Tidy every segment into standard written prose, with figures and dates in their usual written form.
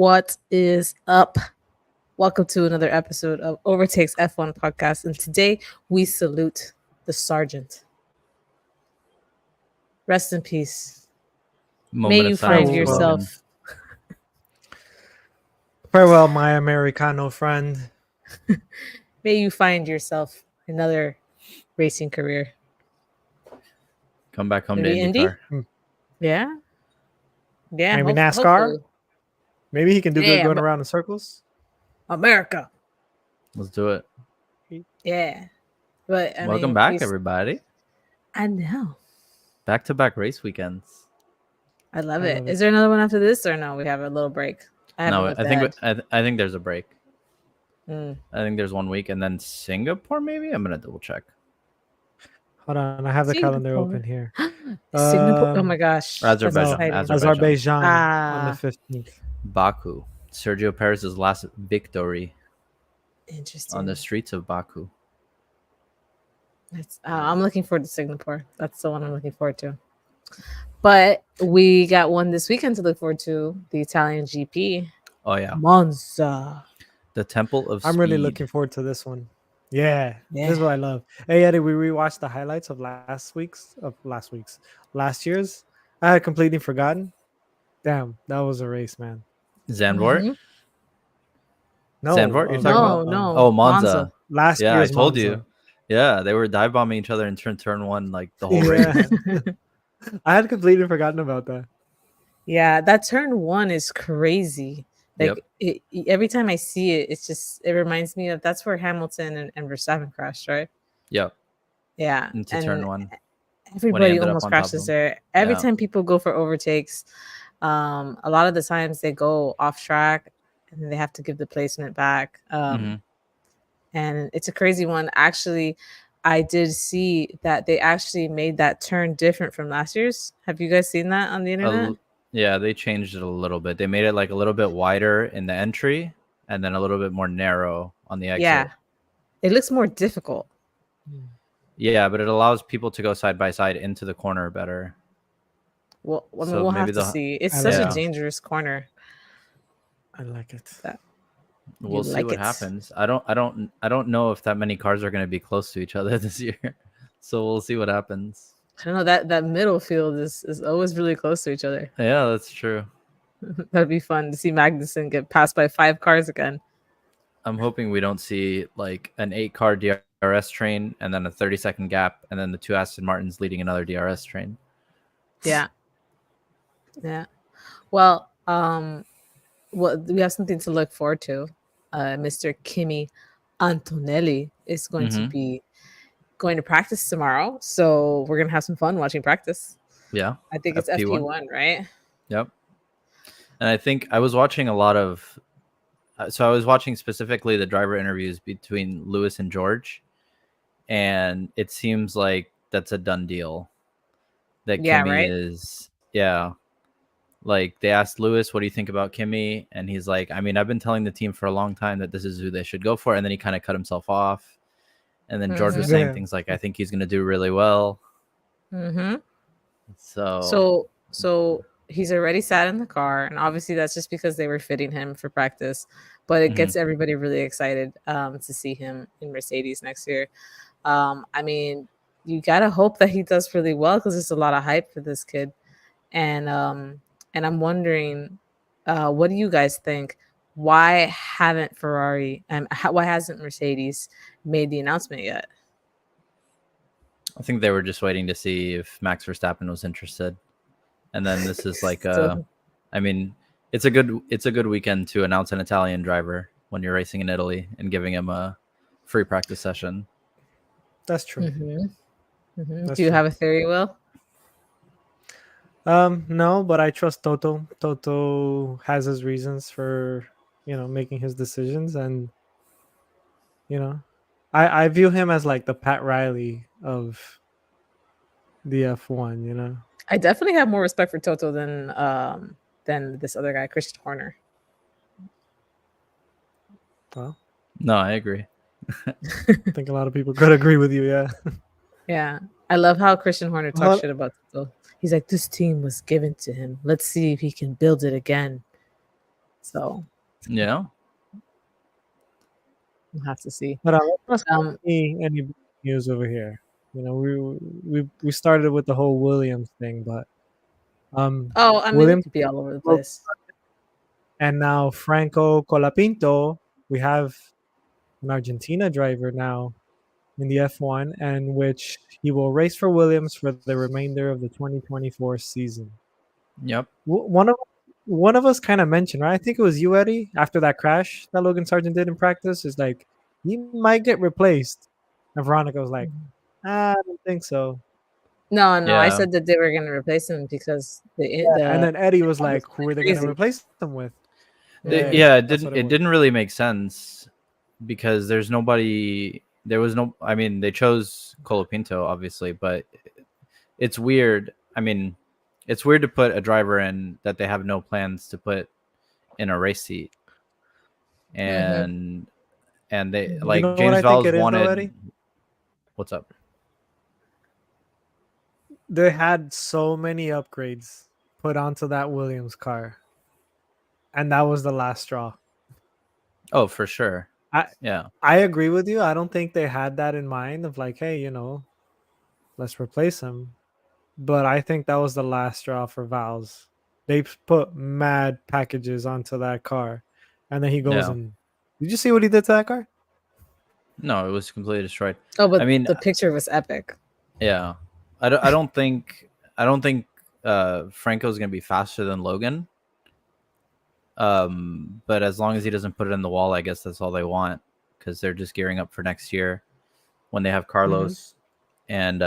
What is up? Welcome to another episode of Overtakes F1 podcast. And today we salute the Sergeant. Rest in peace. May you find yourself. Farewell, my Americano friend. May you find yourself another racing career. Come back home Maybe to Indy? IndyCar. Yeah. Yeah. Maybe NASCAR. Hopefully. Maybe he can do good Yeah, going but- around in circles. America. Let's do it. Yeah. But Welcome back, everybody. I know. Back-to-back race weekends. I love it. Is there another one after this or no? We have a little break. I think there's a break. Mm. I think there's 1 week and then Singapore. Maybe I'm gonna double check. Hold on, I have the calendar open here. Singapore. Oh my gosh. Azerbaijan on the 15th. Baku. Sergio Perez's last victory. Interesting. On the streets of Baku. I'm looking forward to Singapore. That's the one I'm looking forward to. But we got one this weekend to look forward to, the Italian GP. Oh yeah, Monza. The Temple of I'm Speed. really looking forward to this one. Yeah, this is what I love. Hey Eddie, we rewatched the highlights of last year's. I had completely forgotten. Damn, that was a race, man. Zandvoort? Mm-hmm. No, Zandvoort? You're talking about? No. Oh, Monza. Last yeah, year's I told Monza. you. Yeah, they were dive bombing each other in turn one like the whole race. I had completely forgotten about that. Yeah, that turn one is crazy. Like every time I see it, it reminds me of that's where Hamilton and Verstappen crashed, right? Yep. Yeah. Into turn one. Everybody almost crashes there. Every time people go for overtakes, a lot of the times they go off track and they have to give the placement back. And it's a crazy one. Actually, I did see that they actually made that turn different from last year's. Have you guys seen that on the internet? Yeah, they changed it a little bit. They made it like a little bit wider in the entry and then a little bit more narrow on the exit. Yeah, it looks more difficult. Yeah, but it allows people to go side by side into the corner better. Well, we'll have to see. It's such a dangerous corner. I like it. We'll see what happens. I don't know if that many cars are going to be close to each other this year. So we'll see what happens. I don't know, that middle field is always really close to each other. Yeah, that's true. That'd be fun to see Magnussen get passed by 5 cars again. I'm hoping we don't see like an 8-car DRS train and then a 30-second gap and then the 2 Aston Martins leading another DRS train. Yeah. Well, we have something to look forward to. Mr. Kimi Antonelli is going to be going to practice tomorrow, so we're gonna have some fun watching practice. Yeah, I think it's FP1, right? Yep. And I think I was watching a lot of I was watching specifically the driver interviews between Lewis and George, and it seems like that's a done deal. That Kimi is like they asked Lewis, what do you think about Kimi? And he's like, I mean, I've been telling the team for a long time that this is who they should go for, and then he kind of cut himself off. And then George was saying things like, I think he's going to do really well. So he's already sat in the car. And obviously that's just because they were fitting him for practice. But it gets everybody really excited to see him in Mercedes next year. I mean, you got to hope that he does really well because there's a lot of hype for this kid. And I'm wondering, what do you guys think? Why hasn't Mercedes made the announcement yet? I think they were just waiting to see if Max Verstappen was interested. And then this is like I mean, it's a good weekend to announce an Italian driver when you're racing in Italy and giving him a free practice session. That's true. Do you have a theory, Will? No, but I trust Toto. Toto has his reasons for, making his decisions, and I view him as like the Pat Riley of the F1, I definitely have more respect for Toto than this other guy, Christian Horner. Well, no, I agree. I think a lot of people could agree with you, yeah. Yeah. I love how Christian Horner talks shit about Toto. He's like, this team was given to him. Let's see if he can build it again. So Yeah. we'll have to see. But let's not see any news over here. You know, we started with the whole Williams thing, but I mean, Williams it could be all over the place. and now Franco Colapinto. We have an Argentina driver now in the F1, and which he will race for Williams for the remainder of the 2024 season. Yep. One of us kind of mentioned, right? I think it was you, Eddie, after that crash that Logan Sargent did in practice. Is like he might get replaced, and Veronica was like, I don't think so. No, I said that they were going to replace him because and then Eddie was like, who are they going to replace them with? It didn't really make sense because there's nobody. There was no. I mean, they chose Colapinto, obviously, but it's weird. I mean, it's weird to put a driver in that they have no plans to put in a race seat, and they like James Vowles wanted. What's up? They had so many upgrades put onto that Williams car, and that was the last straw. Oh, for sure. I agree with you. I don't think they had that in mind of like, hey, let's replace him. But I think that was the last straw for Vowles. They put mad packages onto that car, and then he goes and did you see what he did to that car? No, it was completely destroyed. Oh, but I mean, the picture was epic. Yeah, I don't think Franco's gonna be faster than Logan. But as long as he doesn't put it in the wall, I guess that's all they want because they're just gearing up for next year when they have Carlos and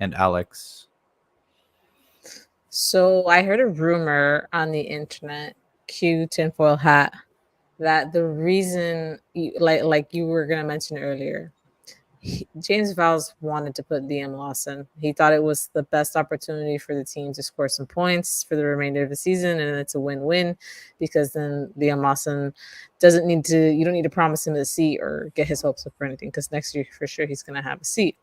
Alex. So I heard a rumor on the internet, Q tinfoil hat, that the reason, like you were gonna mention earlier, James Vowles wanted to put Liam Lawson. He thought it was the best opportunity for the team to score some points for the remainder of the season, and it's a win-win because then Liam Lawson you don't need to promise him a seat or get his hopes up for anything because next year for sure he's going to have a seat.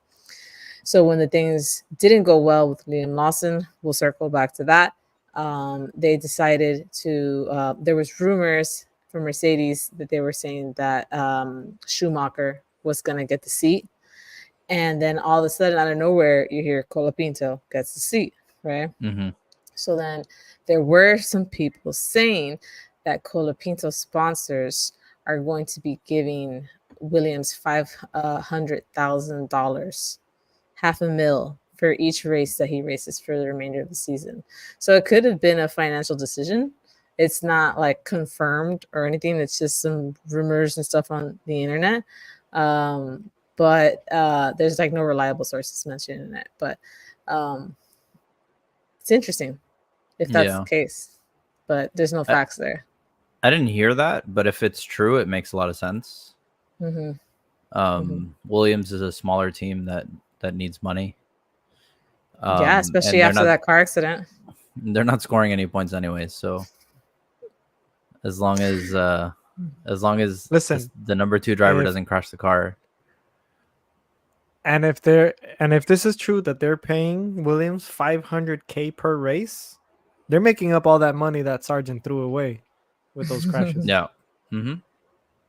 So when the things didn't go well with Liam Lawson, we'll circle back to that. They decided to. There was rumors from Mercedes that they were saying that Schumacher was going to get the seat. And then all of a sudden, out of nowhere, you hear Colapinto gets the seat, right? Mm-hmm. So then there were some people saying that Colapinto sponsors are going to be giving Williams $500,000, $500,000 for each race that he races for the remainder of the season. So it could have been a financial decision. It's not like confirmed or anything. It's just some rumors and stuff on the internet. But there's like no reliable sources mentioning it. But it's interesting if that's the case. But there's no facts there. I didn't hear that, but if it's true, it makes a lot of sense. Williams is a smaller team that needs money. Yeah, especially after that car accident. They're not scoring any points anyways, so as long as listen, the number 2 driver doesn't crash the car. And if this is true that they're paying Williams $500K per race, they're making up all that money that Sargent threw away with those crashes. Yeah. We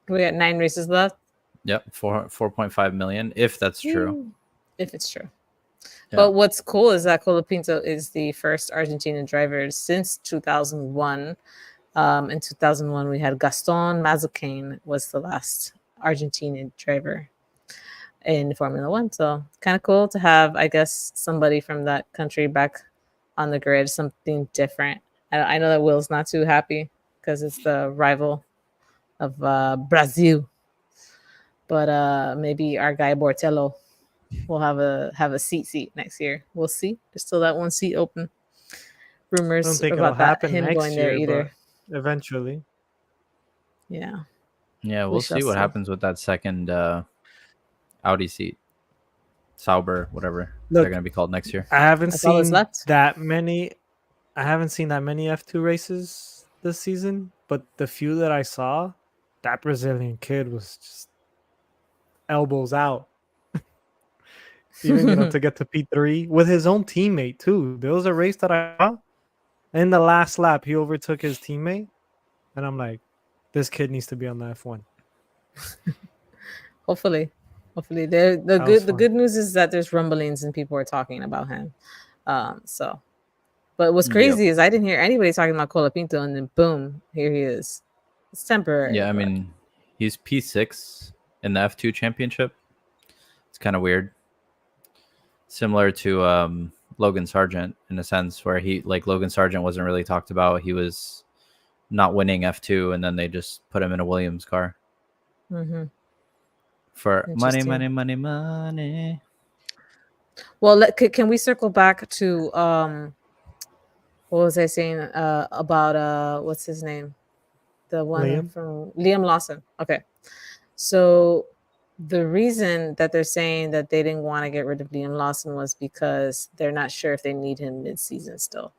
got 9 races left. Yep, 4.5 million if that's true. If it's true. Yeah. But what's cool is that Colapinto is the first Argentinian driver since 2001. In 2001, we had Gaston Mazzucane was the last Argentinian driver in Formula One. So kind of cool to have, I guess, somebody from that country back on the grid, something different. I know that Will's not too happy because it's the rival of Brazil. But maybe our guy Bortello will have a seat next year. We'll see. There's still that one seat open. Rumors I don't think about happen him next going year, there either. Eventually. Yeah. Yeah, we'll see what happens with that second Audi seat. Sauber, whatever they're going to be called next year. I haven't seen that many F2 races this season, but the few that I saw, that Brazilian kid was just elbows out. Even to get to P3 with his own teammate too. There was a race that I saw. In the last lap, he overtook his teammate, and I'm like, this kid needs to be on the F1. Hopefully. The good news is that there's rumblings and people are talking about him. But what's crazy is I didn't hear anybody talking about Colapinto, and then boom, here he is. It's temporary. Yeah, I mean, he's P6 in the F2 championship. It's kind of weird. Similar to Logan Sargent in a sense, where Logan Sargent wasn't really talked about. He was not winning F2, and then they just put him in a Williams car. Mm-hmm. For money. Well, can we circle back to what was I saying about what's his name? The one from Liam Lawson. Okay. So the reason that they're saying that they didn't want to get rid of Liam Lawson was because they're not sure if they need him mid-season still.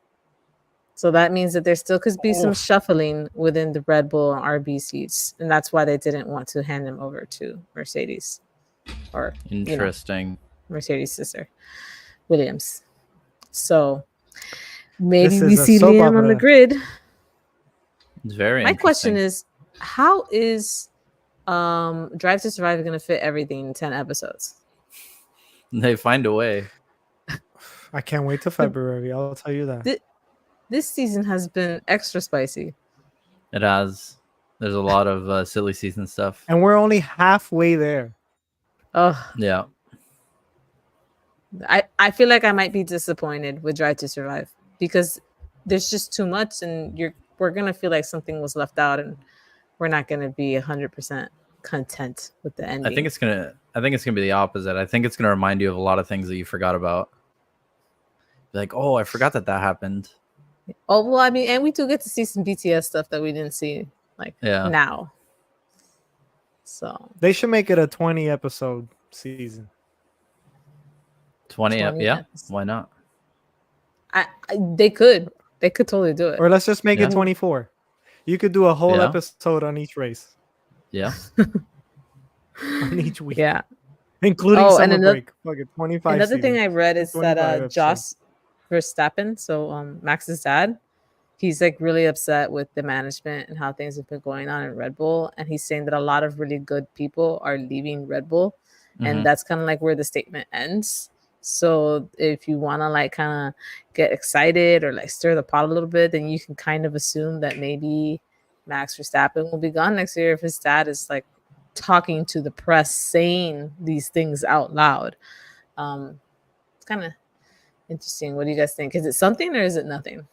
So that means that there still could be some shuffling within the Red Bull and RB seats, and that's why they didn't want to hand him over to Mercedes, or interesting, Mercedes' sister, Williams. So maybe we see Liam on the grid. It's very. My question is, how is Drive to Survive going to fit everything in 10 episodes? They find a way. I can't wait till February. I'll tell you that. This season has been extra spicy. It has. There's a lot of silly season stuff. And we're only halfway there. Oh. Yeah. I feel like I might be disappointed with Drive to Survive because there's just too much, and we're going to feel like something was left out, and we're not going to be 100% content with the ending. I think it's going to be the opposite. I think it's going to remind you of a lot of things that you forgot about. Like, oh, I forgot that happened. Oh, well, I mean, and we do get to see some BTS stuff that we didn't see now. So they should make it a 20 episode season. 20 yeah. Why not? They could totally do it. Or let's just make it 24. You could do a whole episode on each race. Yeah. On each week. Yeah. Including summer break. Look at 25. Another thing I read is that Jos Verstappen, so Max's dad, he's like really upset with the management and how things have been going on in Red Bull, and he's saying that a lot of really good people are leaving Red Bull, and that's kind of like where the statement ends. So if you want to like kind of get excited or like stir the pot a little bit, then you can kind of assume that maybe Max Verstappen will be gone next year if his dad is like talking to the press, saying these things out loud. It's kind of interesting. What do you guys think? Is it something or is it nothing?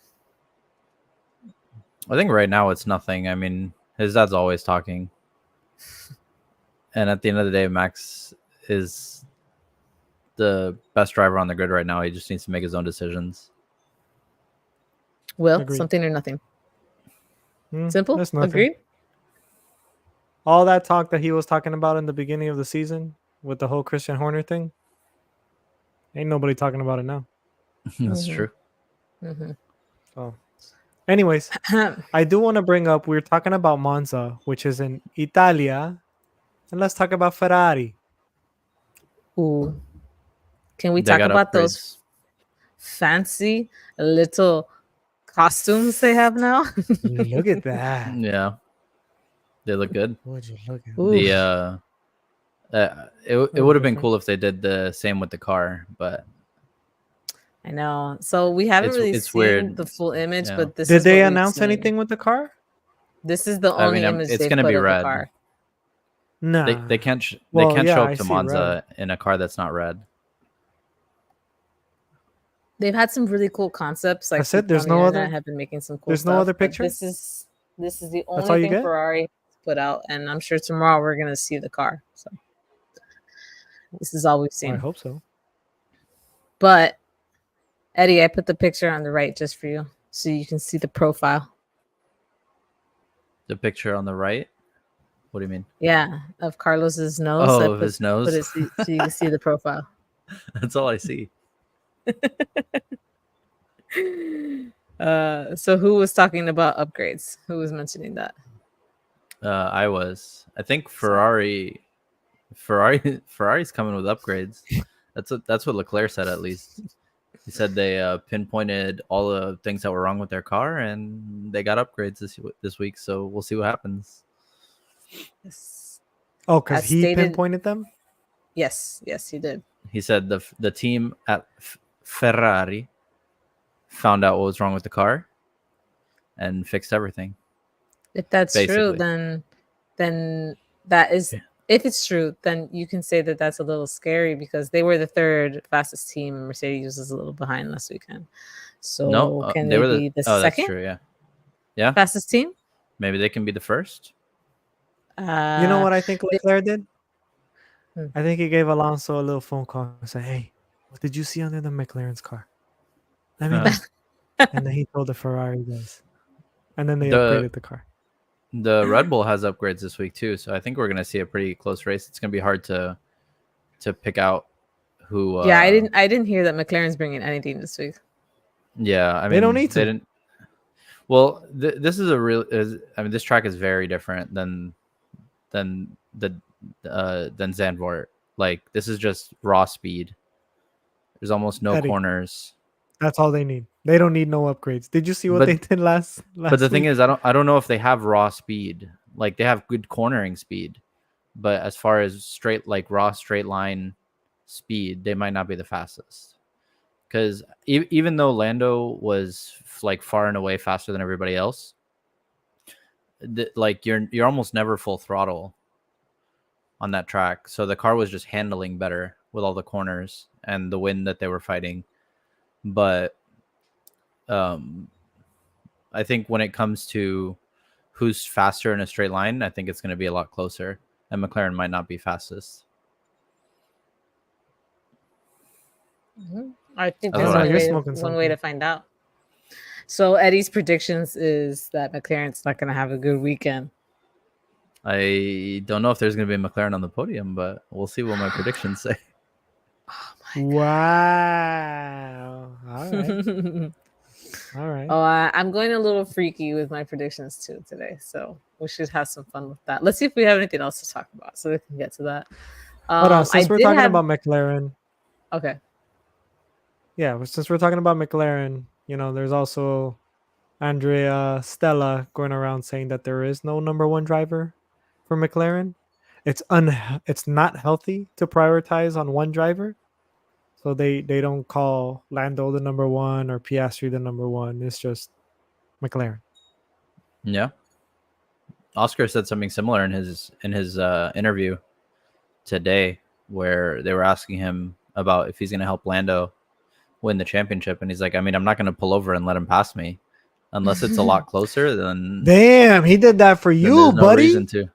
I think right now it's nothing. I mean, his dad's always talking. And at the end of the day, Max is the best driver on the grid right now. He just needs to make his own decisions. Will, something or nothing? Simple? Agreed? All that talk that he was talking about in the beginning of the season with the whole Christian Horner thing, ain't nobody talking about it now. That's true. So, anyways, I do want to bring up, we're talking about Monza, which is in Italia, and let's talk about Ferrari. Ooh. Can we talk about those fancy little costumes they have now? Look at that. Yeah. They look good. Would you look at it would have been cool if they did the same with the car, but I know. So we haven't really seen weird. The full image, but this did they announce anything with the car? This is the only image it's going to be red. The car. No, they can't show up to Monza in a car that's not red. They've had some really cool concepts. Like I said, there's no other. Have been making some cool. There's no other picture. This is the only thing Ferrari put out, and I'm sure tomorrow we're gonna see the car. So this is all we've seen. I hope so. But Eddie, I put the picture on the right just for you, so you can see the profile. The picture on the right. What do you mean? Yeah, of Carlos's nose. Oh, of his nose. Put it so you can see the profile. That's all I see. So who was talking about upgrades? Who was mentioning that? I was. I think Ferrari's coming with upgrades. That's what Leclerc said, at least. He said they pinpointed all the things that were wrong with their car, and they got upgrades this week. So we'll see what happens. Yes. Oh, because he pinpointed them? Yes, he did. He said the team at Ferrari found out what was wrong with the car and fixed everything. If that's true, then that is... If it's true, then you can say that that's a little scary because they were the third fastest team. Mercedes was a little behind last weekend. So no, can they be the second? That's true, yeah. Fastest team? Maybe they can be the first. You know what I think Leclerc did? I think he gave Alonso a little phone call and said, "Hey, what did you see under the McLaren's car? Let me know." And then he told the Ferrari guys. And then they upgraded the car. The Red Bull has upgrades this week too, so I think we're gonna see a pretty close race. It's gonna be hard to pick out who. Yeah, I didn't hear that McLaren's bringing anything this week. Yeah, I mean they don't need to. They didn't. Well, this is a real. I mean, this track is very different than Zandvoort. Like this is just raw speed. There's almost no corners. That's all they need. They don't need no upgrades. Did you see what they did last But the week? thing is, I don't know if they have raw speed. Like they have good cornering speed, but as far as raw straight line speed, they might not be the fastest. Because even though Lando was like far and away faster than everybody else, like you're almost never full throttle on that track. So the car was just handling better with all the corners and the wind that they were fighting. But I think when it comes to who's faster in a straight line, I think it's going to be a lot closer, and McLaren might not be fastest. I think there's one way to find out. So Eddie's predictions is that McLaren's not going to have a good weekend. I don't know if there's going to be a McLaren on the podium, but we'll see what my predictions say. Oh my wow! All right. All right. Oh, I'm going a little freaky with my predictions too today, so we should have some fun with that. Let's see if we have anything else to talk about, so we can get to that. Hold on, since we're talking about McLaren. Okay. Yeah, since we're talking about McLaren, there's also Andrea Stella going around saying that there is no number one driver for McLaren. It's not healthy to prioritize on one driver. So they don't call Lando the number one or Piastri the number one. It's just McLaren. Yeah. Oscar said something similar in his interview today, where they were asking him about if he's going to help Lando win the championship, and he's like, I mean, I'm not going to pull over and let him pass me unless it's a lot closer. Then damn, he did that for you, no buddy. Reason to.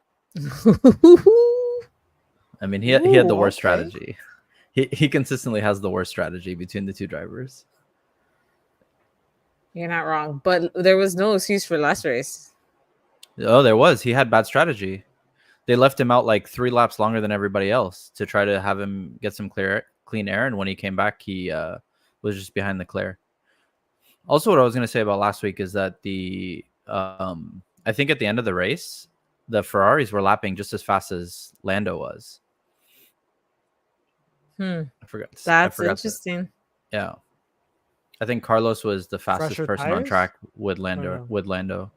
I mean, he had the worst strategy. He consistently has the worst strategy between the two drivers. You're not wrong, but there was no excuse for last race. Oh, there was. He had bad strategy. They left him out like 3 laps longer than everybody else to try to have him get some clean air, and when he came back, he was just behind Leclerc. Also, what I was going to say about last week is that I think at the end of the race, the Ferraris were lapping just as fast as Lando was. I forgot. That's interesting. Yeah, I think Carlos was the fastest person on track with Lando.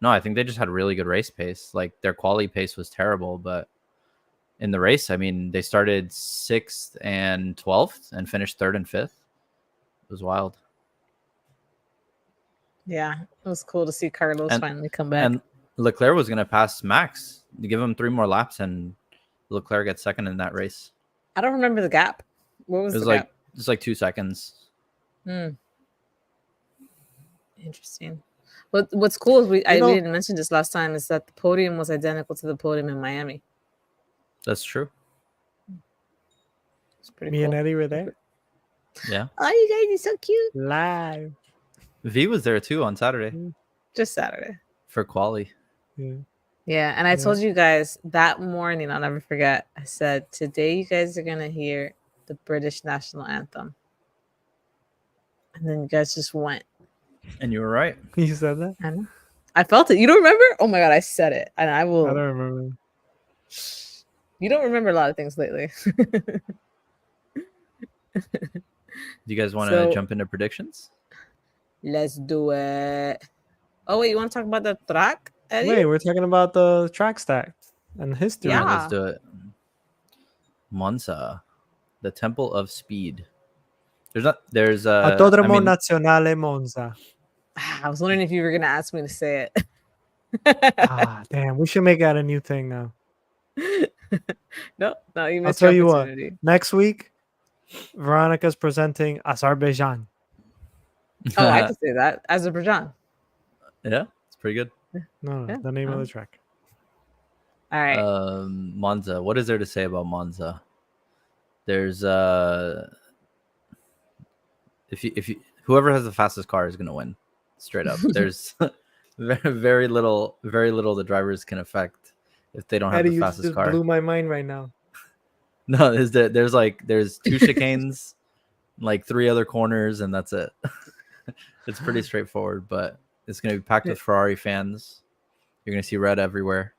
No, I think they just had really good race pace. Like their quali pace was terrible, but in the race, I mean, they started 6th and 12th and finished 3rd and 5th. It was wild. Yeah, it was cool to see Carlos finally come back. And Leclerc was going to pass Max. You give him 3 more laps, and Leclerc gets second in that race. I don't remember the gap. What was the gap? It's like 2 seconds. Interesting. But what's cool is we didn't mention this last time, is that the podium was identical to the podium in Miami. That's true. It's pretty cool. And Eddie were there. Yeah. Oh, you guys are so cute. Live. V was there too on Saturday. Just Saturday. For quali. Yeah, and I told you guys that morning, I'll never forget, I said, today you guys are going to hear the British national anthem. And then you guys just went. And you were right. You said that? I know. I felt it. You don't remember? Oh my God, I said it. And I will. I don't remember. You don't remember a lot of things lately. you guys want to jump into predictions? Let's do it. Oh wait, you want to talk about the track, Eddie? Wait, we're talking about the track stats and history. Yeah, let's do it. Monza, the Temple of Speed. There's Autodromo Nazionale Monza. I was wondering if you were gonna ask me to say it. Damn, we should make that a new thing now. No, you missed I'll tell your you opportunity. what. Next week, Veronica's presenting Azerbaijan. Oh, I can say that. Azerbaijan. Yeah, it's pretty good. No, the name of the track. All right. Monza. What is there to say about Monza? There's if you whoever has the fastest car is gonna win, straight up. There's very little the drivers can affect if they don't have the fastest car. Blew my mind right now. No, there's two chicanes, like 3 other corners, and that's it. It's pretty straightforward, but it's gonna be packed with Ferrari fans. You're gonna see red everywhere,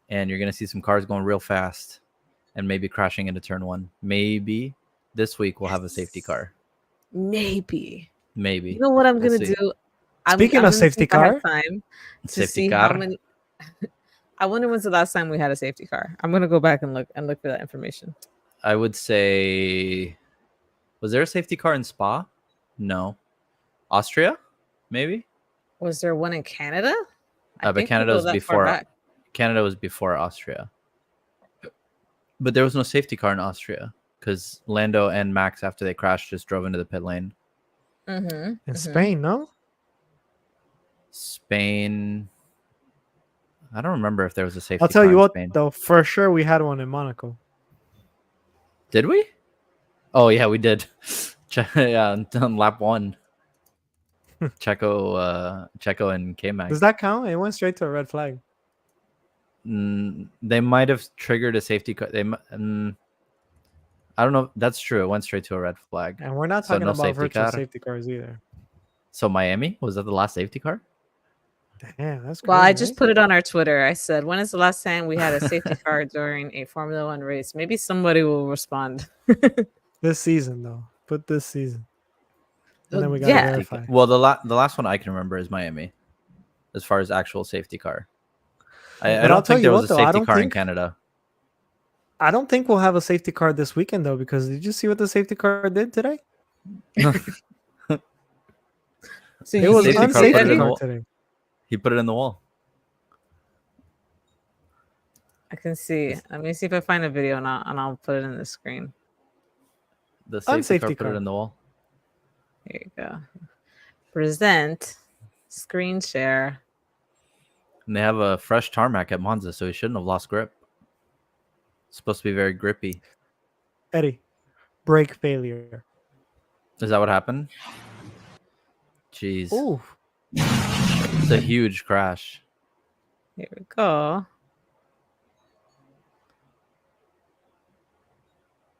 and you're gonna see some cars going real fast, and maybe crashing into turn 1. Maybe this week we'll have a safety car. Maybe. You know what I'm gonna do? Speaking of safety car, safety car. How many... I wonder when's the last time we had a safety car. I'm gonna go back and look for that information. I would say, was there a safety car in Spa? No. Austria, maybe. Was there one in Canada? But Canada was before. Canada was before Austria. But there was no safety car in Austria because Lando and Max, after they crashed, just drove into the pit lane. In Spain, no? Spain. I don't remember if there was a safety car. I'll tell you what, Spain. though, for sure we had one in Monaco. Did we? Oh yeah, we did. Yeah, on lap 1. Checo and K-Mag. Does that count? It went straight to a red flag. They might have triggered a safety car. I don't know. That's true. It went straight to a red flag. And we're not talking about virtual safety cars either. So Miami, was that the last safety car? Damn, that's crazy. Well, I just put it on our Twitter. I said, when is the last time we had a safety car during a Formula One race? Maybe somebody will respond. This season, though. Put this season. And then we got to verify. Well, the last one I can remember is Miami, as far as actual safety car. I don't think there was a safety car in Canada. I don't think we'll have a safety car this weekend, though, because did you see what the safety car did today? So it was unsafety car today. He put it in the wall. I can see. Let me see if I find a video and I'll put it in the screen. The safety car put it in the wall. Here you go. Present. Screen share. And they have a fresh tarmac at Monza, so he shouldn't have lost grip. It's supposed to be very grippy. Eddie, brake failure. Is that what happened? Jeez. Ooh. It's a huge crash. Here we go.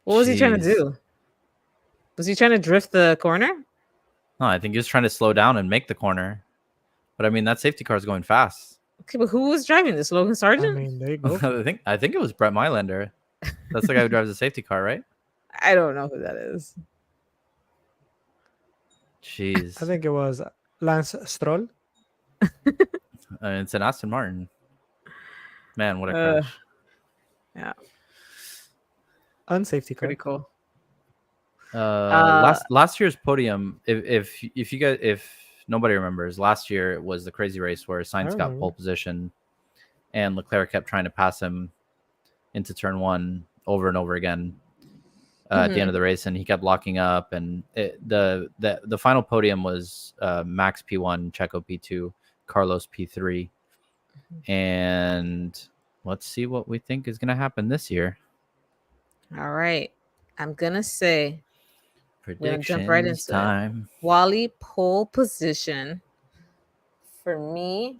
What was he trying to do? Was he trying to drift the corner? No, I think he was trying to slow down and make the corner. But I mean, that safety car is going fast. Okay, but who was driving this? Logan Sargent? I mean, there you go. I think it was Brett Mylander. That's the guy who drives the safety car, right? I don't know who that is. Jeez. I think it was Lance Stroll. It's an Aston Martin. Man, what a crash. Yeah. Unsafety car. Pretty cool. Last year's podium, if nobody remembers, last year it was the crazy race where Sainz got pole position and Leclerc kept trying to pass him into turn 1 over and over again at the end of the race, and he kept locking up, and the final podium was Max P1, Checo P2, Carlos P3, and let's see what we think is going to happen this year. All right, I'm gonna say we're gonna jump right into time. Wally pole position for me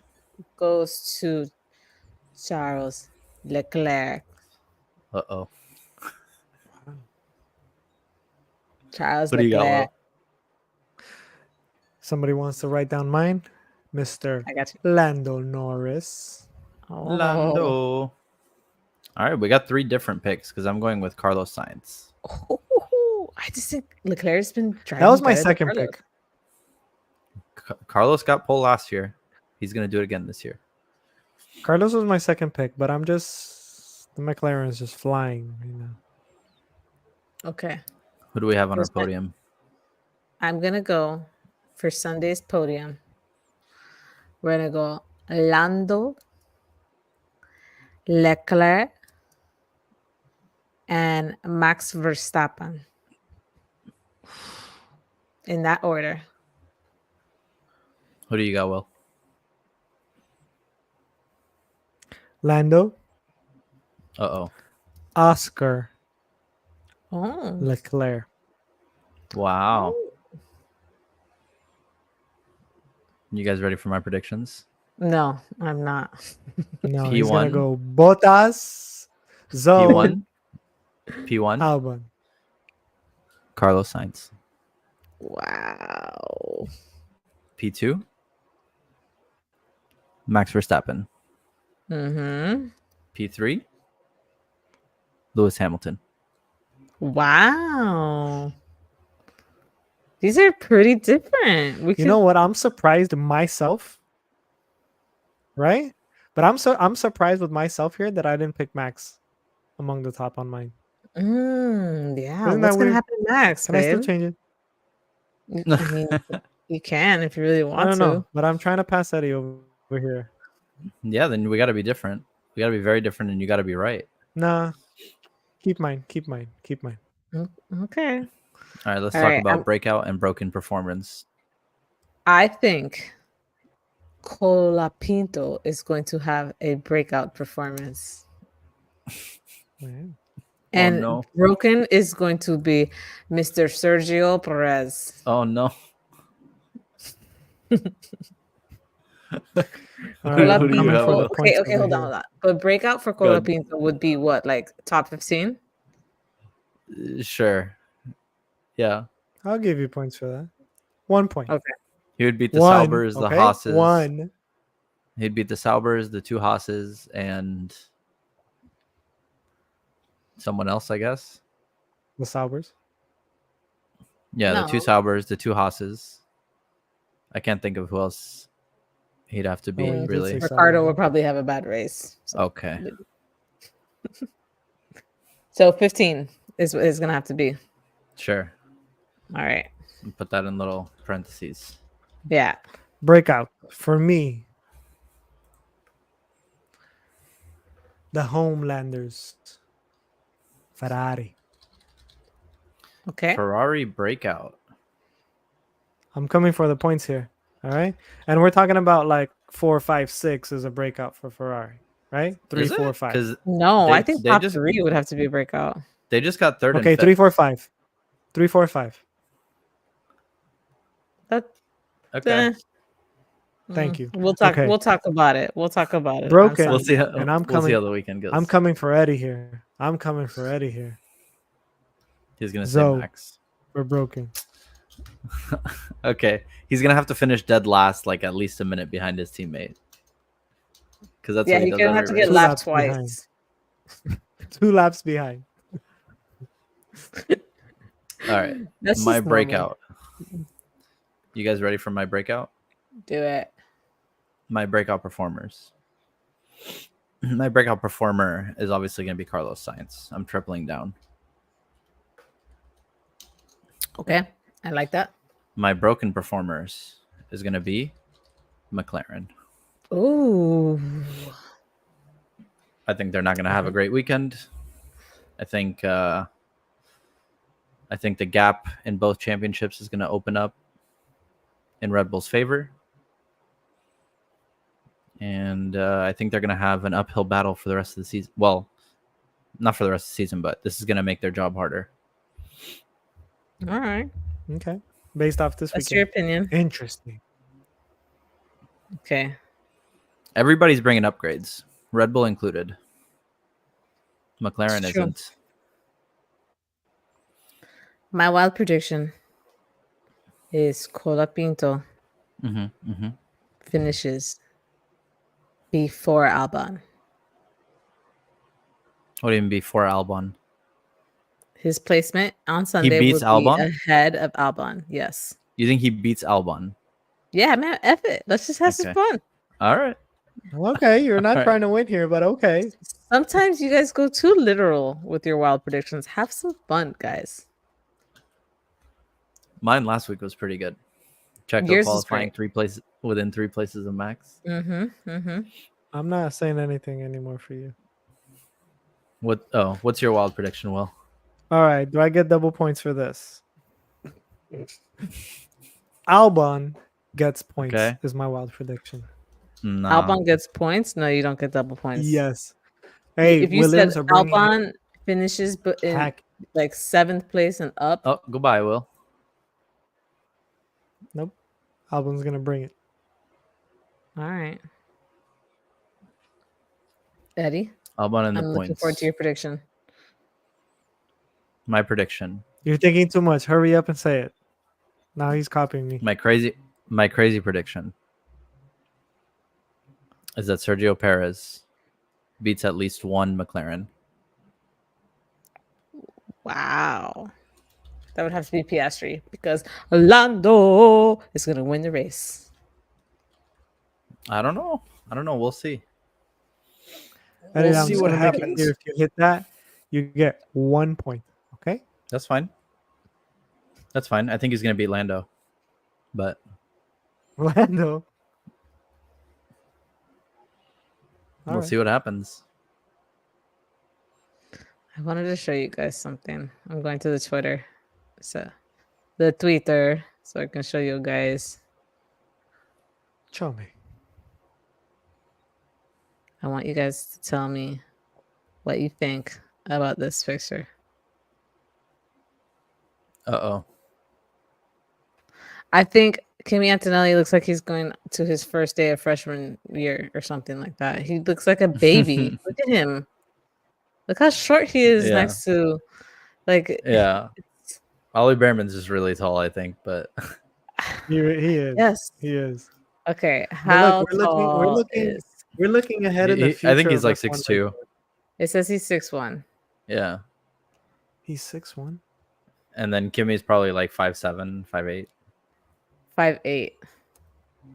goes to Charles Leclerc. Uh-oh. Charles Leclerc. Somebody wants to write down mine? Mr. Lando Norris. Oh. Lando. All right, we got 3 different picks because I'm going with Carlos Sainz. I just think Leclerc's been driving. That was my better than second Carlos. pick. Carlos got pole last year. He's going to do it again this year. Carlos was my second pick, but the McLaren is just flying right now. Okay. Who do we have on our podium? I'm going to go for Sunday's podium. We're going to go Lando, Leclerc, and Max Verstappen. In that order. Who do you got, Will? Lando. Uh-oh. Oscar. Oh. Leclerc. Wow. You guys ready for my predictions? No, I'm not. No, P1. he's going to go Bottas, Zhou, P1. Albon. Carlos Sainz. Wow. P2. Max Verstappen. Mm-hmm. P3. Lewis Hamilton. Wow. These are pretty different. You know what? I'm surprised myself. Right? But I'm surprised with myself here that I didn't pick Max among the top on mine. Yeah. Isn't What's that going to weird? happen next, Can I still babe? change it? I mean, you can if you really want I don't to. know, but I'm trying to pass Eddie over here. Yeah, then we got to be different. We got to be very different, and you got to be right. Nah. Keep mine. Okay. All right, let's talk about breakout and broken performance. I think Colapinto is going to have a breakout performance. And broken is going to be Mr. Sergio Perez. Oh, no. Colapinto. Okay, hold on. But breakout for Colapinto would be what, like top 15? Sure. Yeah. I'll give you points for that. 1 point. Okay. He would beat the Saubers, the Haas's. 1. He'd beat the Saubers, the 2 Haas's, and someone else, I guess. The Saubers? Yeah, the 2 Saubers, the 2 Haas's. I can't think of who else he'd have to beat, really. Ricardo will probably have a bad race. So. Okay. So 15 is going to have to be. Sure. All right. Put that in little parentheses. Yeah. Breakout for me. The Homelanders. Ferrari. Okay. Ferrari breakout. I'm coming for the points here. All right. And we're talking about like 4, 5, 6 is a breakout for Ferrari, right? 3, 4, 5. No, I think top 3 would have to be a breakout. They just got third. Okay, 3, 4, 5. 3, 4, 5. Okay. Thank you. We'll talk. Okay. We'll talk about it. Broken. We'll see. And I'm coming. We'll see how the weekend goes. I'm coming for Eddie here. He's gonna say Max. We're broken. Okay, he's gonna have to finish dead last, like at least a minute behind his teammate. Because that's what he does. Gonna have to get lapped twice. 2 laps behind. All right, my breakout. You guys ready for my breakout? Do it. My breakout performers. My breakout performer is obviously going to be Carlos Sainz. I'm tripling down. Okay, I like that. My broken performers is going to be McLaren. Ooh. I think they're not going to have a great weekend. I think the gap in both championships is going to open up in Red Bull's favor. And I think they're going to have an uphill battle for the rest of the season. Well, not for the rest of the season, but this is going to make their job harder. All right. Okay. Based off this That's weekend. Your opinion. Interesting. Okay. Everybody's bringing upgrades, Red Bull included. McLaren isn't. My wild prediction is Colapinto finishes before Albon. What do you mean before Albon? his placement on Sunday beats would be Albon? ahead of Albon. Yes. You think he beats Albon? Yeah, man. F it. Let's just have some fun. All right. Okay, you're not trying to win here, but okay. Sometimes you guys go too literal with your wild predictions. Have some fun, guys. Mine last week was pretty good. Checo qualifying 3 places within 3 places of Max. I'm not saying anything anymore for you. What's your wild prediction, Will? All right, do I get double points for this? Albon gets points. Okay. Is my wild prediction. No. Albon gets points? No, you don't get double points. Yes. Hey, if you Williams said Albon finishes but in like 7th place and up. Oh, goodbye, Will. Nope. Albon's gonna bring it. All right. Eddie? Albon in the points. I'm looking forward to your prediction. My prediction. You're thinking too much. Hurry up and say it. Now he's copying me. My crazy prediction is that Sergio Perez beats at least one McLaren. Wow. That would have to be Piastri because Lando is going to win the race. I don't know. We'll see. We'll see what happens. If you hit that, you get 1 point. Okay? That's fine. I think he's going to beat Lando. But Lando. We'll see what happens. I wanted to show you guys something. I'm going to the Twitter. So the Twitter, so I can show you guys. Show me. I want you guys to tell me what you think about this picture. Uh-oh. I think Kimi Antonelli looks like he's going to his first day of freshman year or something like that. He looks like a baby. Look at him. Look how short he is next to, like. Yeah. Ollie Behrman's just really tall, I think, but he is. Yes, he is. Okay, how tall is? We're looking ahead in the future. I think he's like 6'2". It says he's 6'1". Yeah. He's 6'1". And then Kimmy's probably like 5'7", 5'8". 5'8".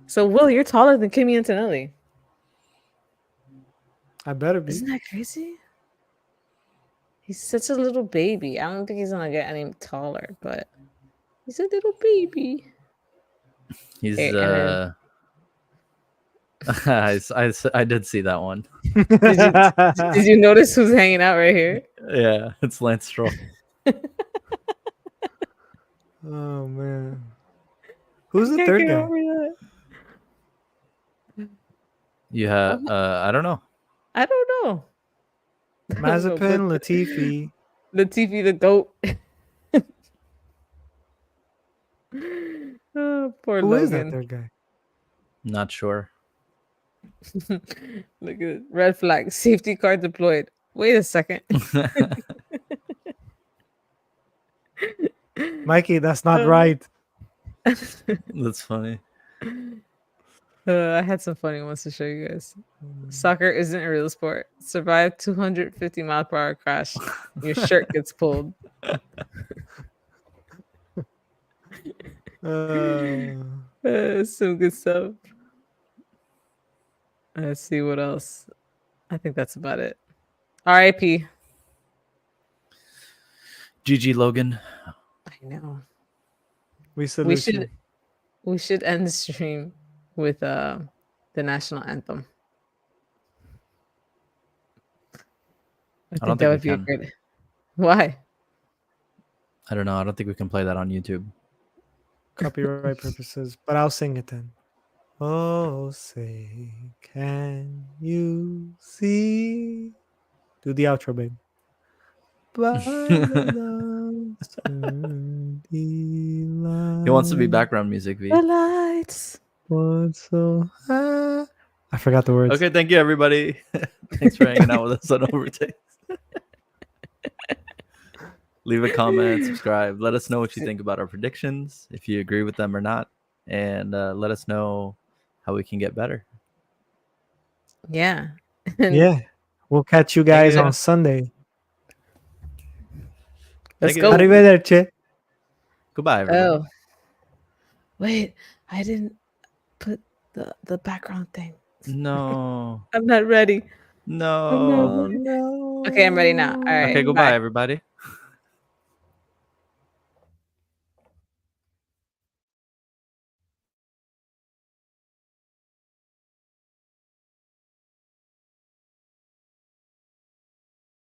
So Will, you're taller than Kimi Antonelli. I better be. Isn't that crazy? He's such a little baby. I don't think he's gonna get any taller, but he's a little baby. He's I did see that one. Did you notice who's hanging out right here? Yeah, it's Lance Stroll. Oh man, who's the third guy? You have I don't know. Mazepin, Latifi. Latifi the goat. Oh, poor Who Logan. is that third guy? Not sure. Look at it. Red flag. Safety car deployed. Wait a second. Mikey, that's not right. That's funny. I had some funny ones to show you guys. Soccer isn't a real sport. Survive 250 mile per hour crash. Your shirt gets pulled. Some good stuff. Let's see what else. I think that's about it. R.I.P. GG Logan. I know. We should end the stream with the national anthem. I think that would be a great. Why? I don't know. I don't think we can play that on YouTube. Copyright purposes, but I'll sing it then. Oh, say, can you see? Do the outro, babe. He wants to be background music, V. The lights. So I forgot the words. Okay, thank you, everybody. Thanks for hanging out with us on Overtakes. Leave a comment, subscribe. Let us know what you think about our predictions, if you agree with them or not, and let us know how we can get better. Yeah. Yeah. We'll catch you guys on Sunday. Let's Take it go. easy. Arrivederci. Goodbye, everybody. Oh, wait, I didn't put the background thing. No. I'm not ready. No. Oh, no. Okay, I'm ready now. All right. Okay, goodbye, Bye. everybody.